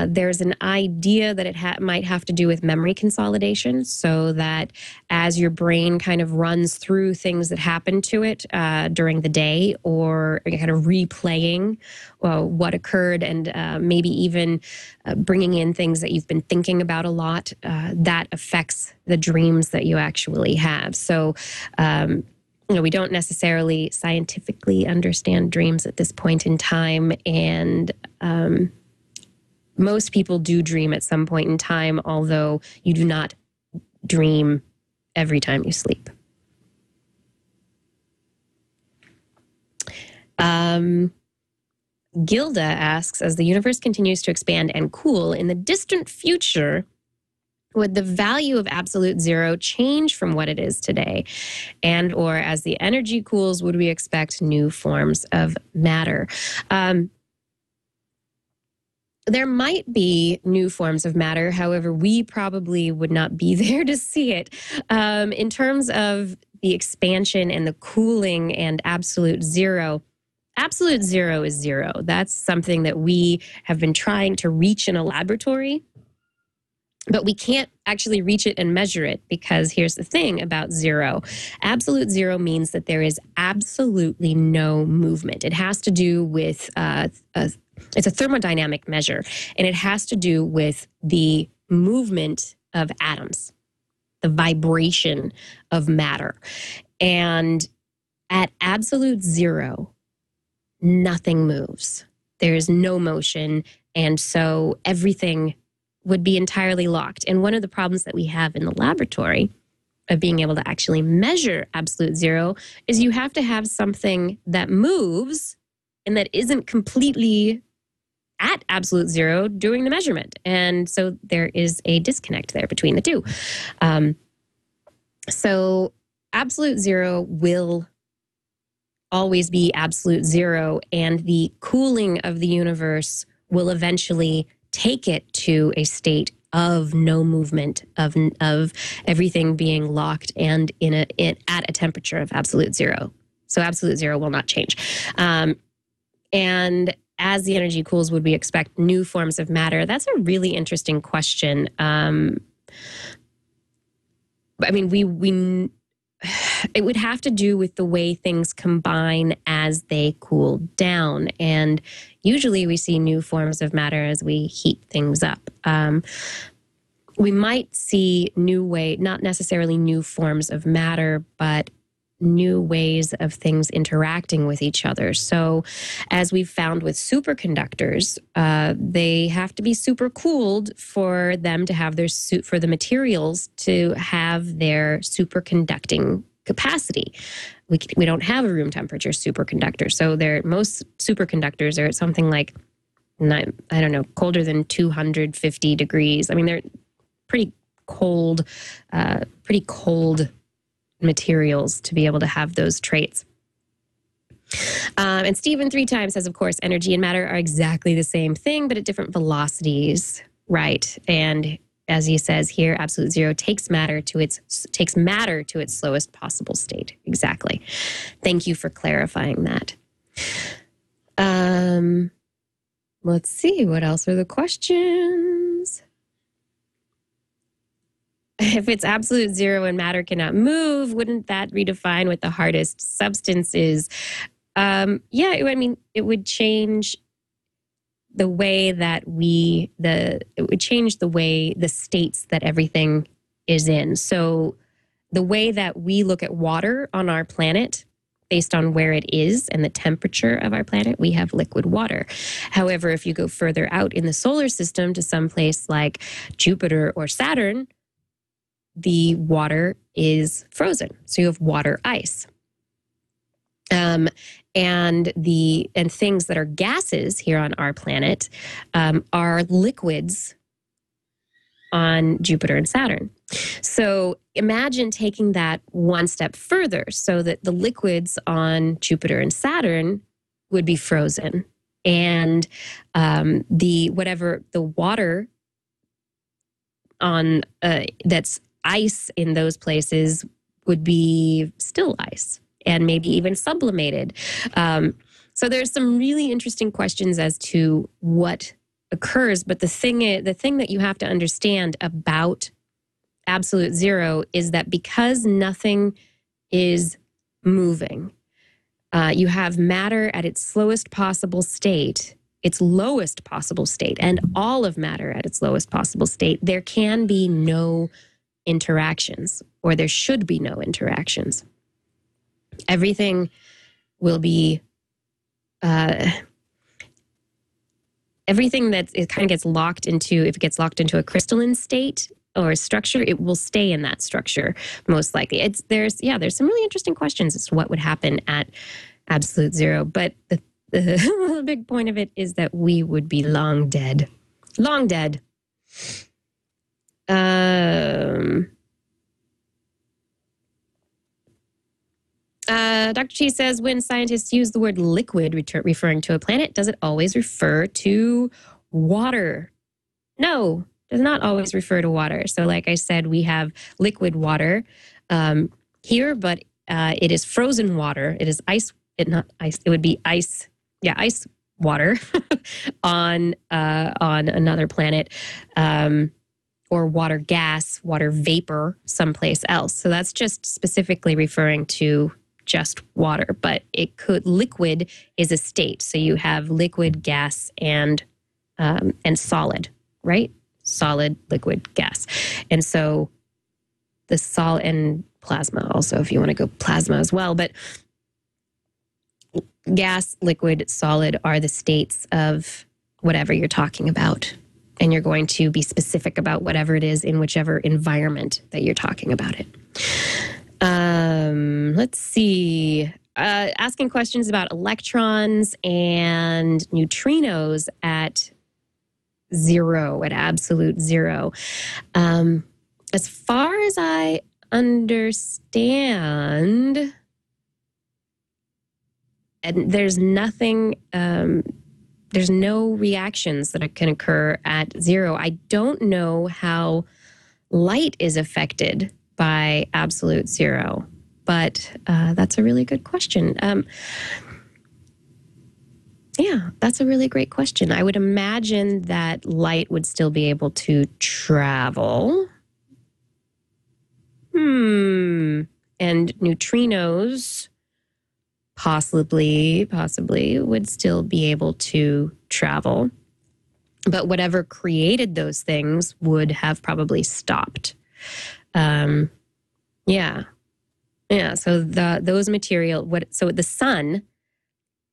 Speaker 1: there's an idea that it might have to do with memory consolidation, so that as your brain kind of runs through things that happen to it during the day, or kind of replaying what occurred, and maybe even bringing in things that you've been thinking about a lot, that affects the dreams that you actually have. So we don't necessarily scientifically understand dreams at this point in time. And most people do dream at some point in time, although you do not dream every time you sleep. Gilda asks, as the universe continues to expand and cool in the distant future, Would the value of absolute zero change from what it is today? And or as the energy cools, would we expect new forms of matter? There might be new forms of matter. However, we probably would not be there to see it. In terms of the expansion and the cooling and absolute zero is zero. That's something that we have been trying to reach in a laboratory. But we can't actually reach it and measure it because here's the thing about zero. Absolute zero means that there is absolutely no movement. It has to do with, it's a thermodynamic measure, and it has to do with the movement of atoms, the vibration of matter. And at absolute zero, nothing moves. There is no motion. And so everything would be entirely locked. And one of the problems that we have in the laboratory of being able to actually measure absolute zero is you have to have something that moves and that isn't completely at absolute zero doing the measurement. And so there is a disconnect there between the two. So absolute zero will always be absolute zero, and the cooling of the universe will eventually take it to a state of no movement, of everything being locked and at a temperature of absolute zero. So absolute zero will not change. And as the energy cools, would we expect new forms of matter? That's a really interesting question. I mean, it would have to do with the way things combine as they cool down. And usually we see new forms of matter as we heat things up. We might see not necessarily new forms of matter, but new ways of things interacting with each other. So as we've found with superconductors, they have to be super cooled for them to have for the materials to have their superconducting capacity. We don't have a room temperature superconductor. So most superconductors are at something like, I don't know, colder than 250 degrees. I mean, they're pretty cold materials to be able to have those traits. And Stephen 3 times says, of course, energy and matter are exactly the same thing, but at different velocities, right? And as he says here, absolute zero takes matter to its slowest possible state. Exactly. Thank you for clarifying that. Let's see, what else are the questions? If it's absolute zero and matter cannot move, wouldn't that redefine what the hardest substance is? It would change the way that it would change the way the states that everything is in. So the way that we look at water on our planet, based on where it is and the temperature of our planet, we have liquid water. However, if you go further out in the solar system to some place like Jupiter or Saturn, the water is frozen. So you have water ice. And things that are gases here on our planet are liquids on Jupiter and Saturn. So imagine taking that one step further so that the liquids on Jupiter and Saturn would be frozen, and the water on that's ice in those places would be still ice and maybe even sublimated. So there's some really interesting questions as to what occurs. But the thing that you have to understand about absolute zero is that because nothing is moving, you have matter at its slowest possible state, its lowest possible state, and all of matter at its lowest possible state. There can be no interactions, or there should be no interactions. Everything will be, everything that it kind of gets locked into, if it gets locked into a crystalline state or a structure, it will stay in that structure most likely. There's some really interesting questions as to what would happen at absolute zero. But the big point of it is that we would be long dead. Long dead. Dr. Chi says, when scientists use the word liquid referring to a planet, does it always refer to water? No, does not always refer to water. So like I said, we have liquid water here, but it is frozen water. It is ice, not ice, it would be ice. Yeah, ice water on another planet. Or water gas, water vapor someplace else. So that's just specifically referring to just water, but liquid is a state. So you have liquid, gas, and solid, right? Solid, liquid, gas. And so the solid and plasma also, if you want to go plasma as well, but gas, liquid, solid are the states of whatever you're talking about. And you're going to be specific about whatever it is in whichever environment that you're talking about it. Let's see. Asking questions about electrons and neutrinos at zero, at absolute zero. As far as I understand, and there's nothing... there's no reactions that can occur at zero. I don't know how light is affected by absolute zero, but that's a really good question. Yeah, that's a really great question. I would imagine that light would still be able to travel. And neutrinos possibly would still be able to travel. But whatever created those things would have probably stopped. So those so the sun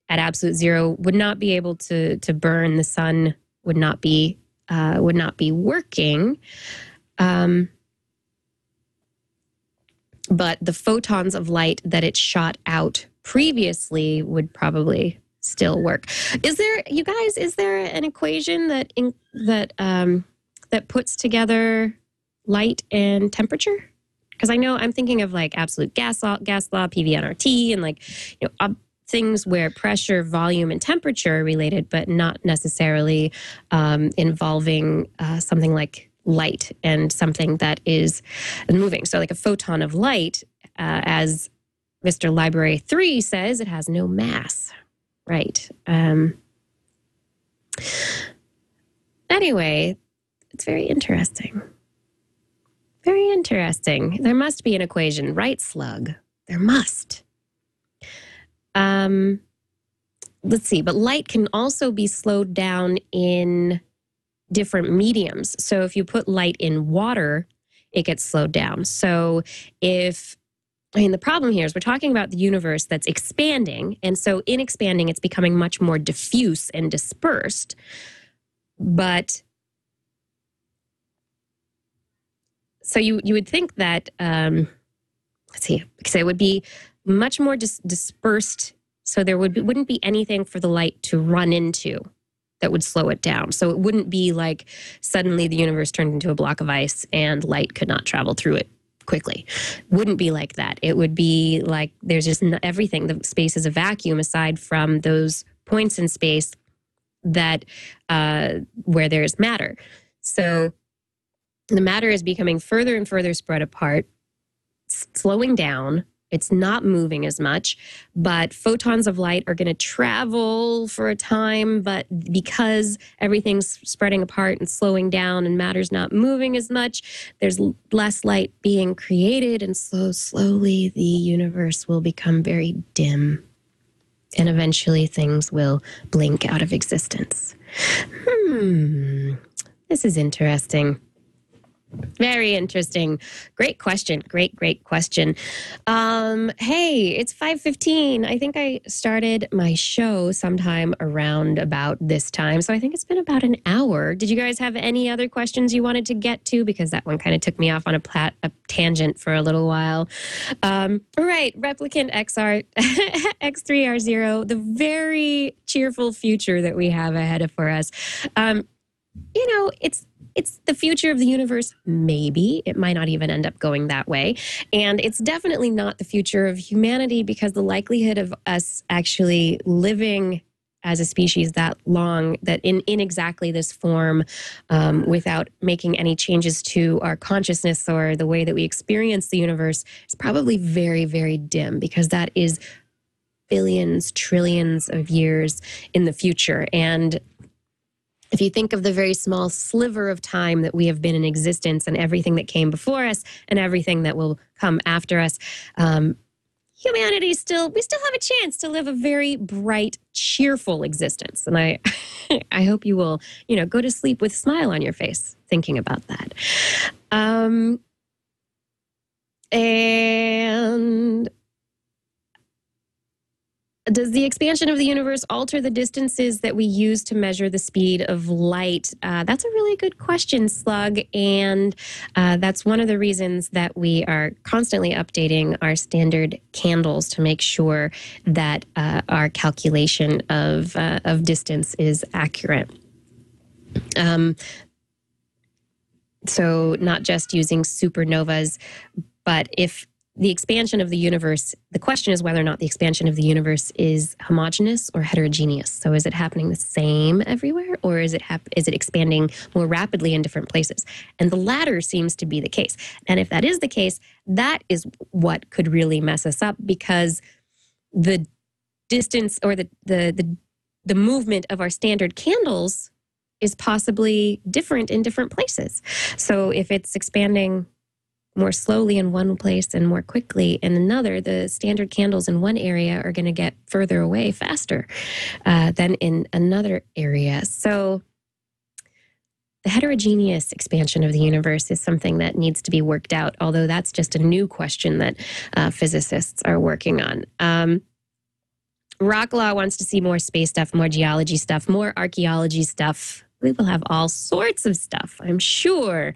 Speaker 1: at absolute zero would not be able to burn. The sun would not be working. But the photons of light that it shot out previously would probably still work. Is there an equation that puts together light and temperature? Because I know I'm thinking of like absolute gas law, PV/nRT, and like things where pressure, volume, and temperature are related, but not necessarily involving something like light and something that is moving. So like a photon of light, as Mr. Library 3 says, it has no mass, right? Anyway, it's very interesting. Very interesting. There must be an equation, right, Slug? There must. Let's see, but light can also be slowed down in different mediums. So if you put light in water, it gets slowed down. So the problem here is we're talking about the universe that's expanding. And so in expanding, it's becoming much more diffuse and dispersed. But so you would think that, because it would be much more dispersed. So there wouldn't be anything for the light to run into that would slow it down. So it wouldn't be like suddenly the universe turned into a block of ice and light could not travel through it quickly. Wouldn't be like that. It would be like there's just everything. The space is a vacuum aside from those points in space that where there's matter. So the matter is becoming further and further spread apart, slowing down. It's not moving as much, but photons of light are going to travel for a time. But because everything's spreading apart and slowing down and matter's not moving as much, there's less light being created. And slowly the universe will become very dim. And eventually things will blink out of existence. This is interesting. Very interesting. Great question. Great question. Hey, it's 5:15. I think I started my show sometime around about this time. So I think it's been about an hour. Did you guys have any other questions you wanted to get to? Because that one kind of took me off on a tangent for a little while. All right. Replicant X3R0, the very cheerful future that we have ahead of for us. It's the future of the universe, maybe. It might not even end up going that way. And it's definitely not the future of humanity, because the likelihood of us actually living as a species that long, that in exactly this form, without making any changes to our consciousness or the way that we experience the universe, is probably very, very dim, because that is billions, trillions of years in the future. And if you think of the very small sliver of time that we have been in existence, and everything that came before us and everything that will come after us, humanity we still have a chance to live a very bright, cheerful existence. And I I hope you will, go to sleep with a smile on your face thinking about that. And does the expansion of the universe alter the distances that we use to measure the speed of light? That's a really good question, Slug. And that's one of the reasons that we are constantly updating our standard candles to make sure that our calculation of distance is accurate. So not just using supernovas, but if the expansion of the universe, the question is whether or not the expansion of the universe is homogeneous or heterogeneous. So is it happening the same everywhere, or is it expanding more rapidly in different places? And the latter seems to be the case. And if that is the case, that is what could really mess us up, because the distance or the movement of our standard candles is possibly different in different places. So if it's expanding more slowly in one place and more quickly in another, the standard candles in one area are going to get further away faster than in another area. So the heterogeneous expansion of the universe is something that needs to be worked out, although that's just a new question that physicists are working on. Rocklaw wants to see more space stuff, more geology stuff, more archaeology stuff. We will have all sorts of stuff, I'm sure.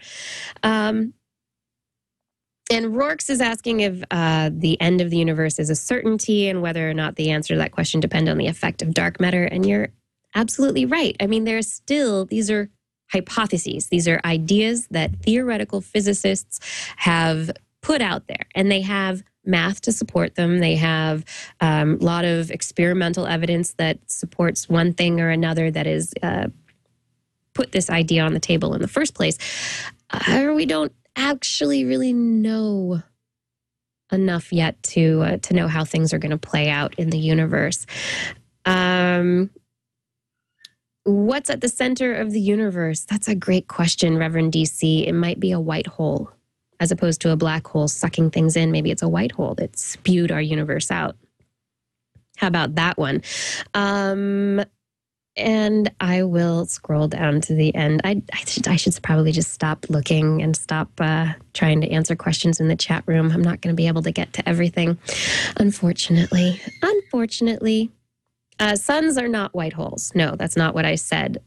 Speaker 1: And Rourke's is asking if the end of the universe is a certainty, and whether or not the answer to that question depends on the effect of dark matter. And you're absolutely right. I mean, these are hypotheses. These are ideas that theoretical physicists have put out there, and they have math to support them. They have a lot of experimental evidence that supports one thing or another that is put this idea on the table in the first place. We don't actually really know enough yet to know how things are going to play out in the universe. What's at the center of the universe? That's a great question, Reverend DC. It might be a white hole as opposed to a black hole sucking things in. Maybe it's a white hole that spewed our universe out. How about that one? And I will scroll down to the end. I should probably just stop looking and stop trying to answer questions in the chat room. I'm not going to be able to get to everything, unfortunately. Suns are not white holes. No, that's not what I said.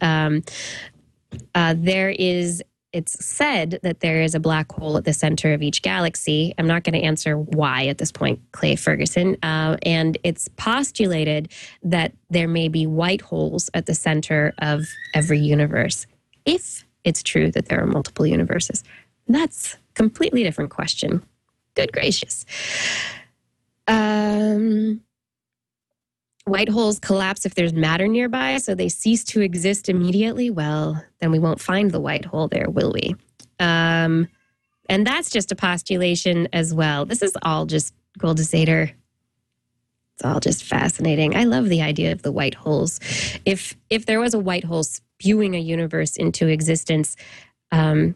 Speaker 1: It's said that there is a black hole at the center of each galaxy. I'm not going to answer why at this point, Clay Ferguson. And it's postulated that there may be white holes at the center of every universe, if it's true that there are multiple universes. That's a completely different question. Good gracious. White holes collapse if there's matter nearby, so they cease to exist immediately. Well, then we won't find the white hole there, will we? And that's just a postulation as well. This is all just Goldasator. It's all just fascinating. I love the idea of the white holes. If there was a white hole spewing a universe into existence, it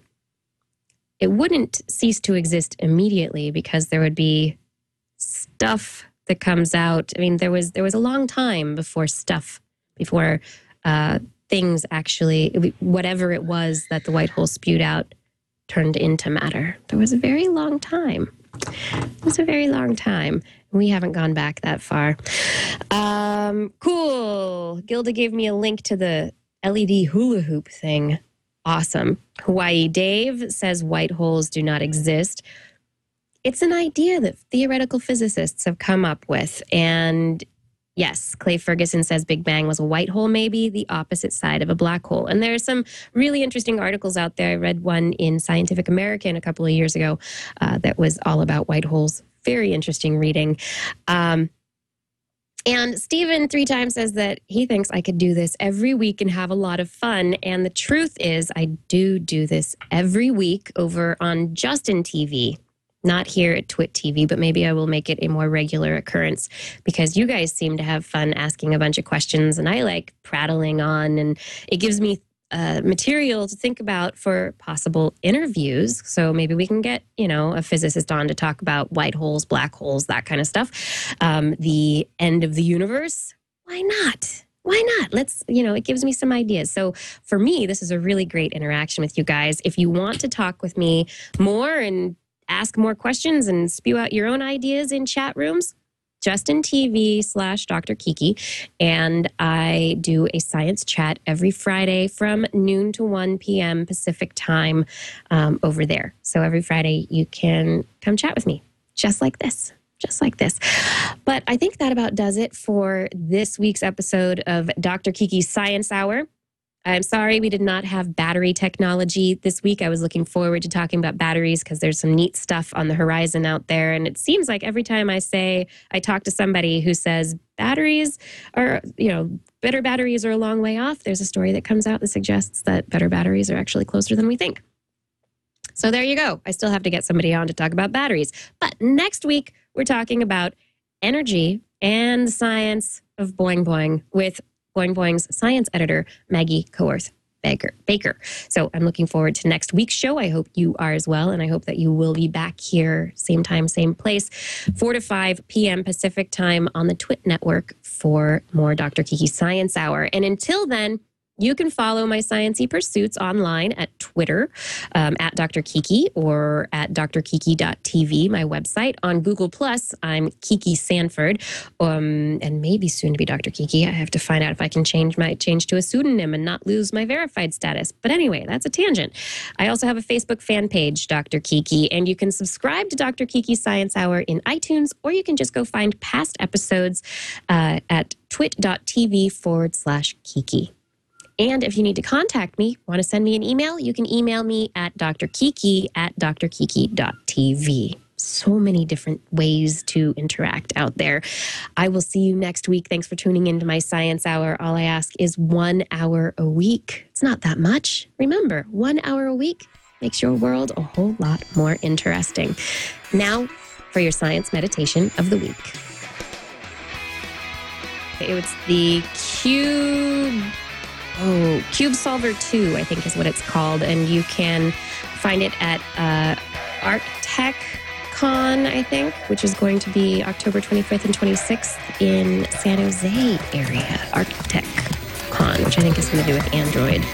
Speaker 1: wouldn't cease to exist immediately, because there would be stuff that comes out. I mean, there was a long time before things actually, whatever it was that the white hole spewed out, turned into matter. There was a very long time. It was a very long time. We haven't gone back that far. Cool. Gilda gave me a link to the LED hula hoop thing. Awesome. Hawaii Dave says white holes do not exist. It's an idea that theoretical physicists have come up with, and Yes, Clay Ferguson says Big Bang was a white hole, maybe the opposite side of a black hole. And there are some really interesting articles out there. I read one in Scientific American a couple of years ago that was all about white holes. Very interesting reading. And Stephen 3 times says that he thinks I could do this every week and have a lot of fun. And the truth is, I do this every week over on Justin TV. Not here at Twit TV, but maybe I will make it a more regular occurrence because you guys seem to have fun asking a bunch of questions and I like prattling on, and it gives me material to think about for possible interviews. So maybe we can get, a physicist on to talk about white holes, black holes, that kind of stuff. The end of the universe. Why not? Why not? Let's, it gives me some ideas. So for me, this is a really great interaction with you guys. If you want to talk with me more and ask more questions and spew out your own ideas in chat rooms, Justin TV/Dr. Kiki. And I do a science chat every Friday from noon to 1 p.m. Pacific time over there. So every Friday you can come chat with me, just like this. But I think that about does it for this week's episode of Dr. Kiki's Science Hour. I'm sorry we did not have battery technology this week. I was looking forward to talking about batteries because there's some neat stuff on the horizon out there. And it seems like every time I talk to somebody who says batteries are, better batteries are a long way off, there's a story that comes out that suggests that better batteries are actually closer than we think. So there you go. I still have to get somebody on to talk about batteries. But next week, we're talking about energy and the science of boing boing with Boing Boing's science editor, Maggie Coworth Baker. So I'm looking forward to next week's show. I hope you are as well. And I hope that you will be back here, same time, same place, 4 to 5 p.m. Pacific time on the Twit network for more Dr. Kiki Science Hour. And until then, you can follow my sciencey pursuits online at Twitter, at Dr. Kiki, or at drkiki.tv, my website. On Google+, I'm Kiki Sanford, and maybe soon to be Dr. Kiki. I have to find out if I can change to a pseudonym and not lose my verified status. But anyway, that's a tangent. I also have a Facebook fan page, Dr. Kiki, and you can subscribe to Dr. Kiki's Science Hour in iTunes, or you can just go find past episodes at twit.tv/Kiki. And if you need to contact me, want to send me an email, you can email me at drkiki@drkiki.tv. So many different ways to interact out there. I will see you next week. Thanks for tuning into my Science Hour. All I ask is 1 hour a week. It's not that much. Remember, 1 hour a week makes your world a whole lot more interesting. Now for your science meditation of the week. It's the Cube Solver 2, I think is what it's called. And you can find it at ArcTechCon, I think, which is going to be October 25th and 26th in San Jose area. ArcTechCon, which I think is going to do with Android.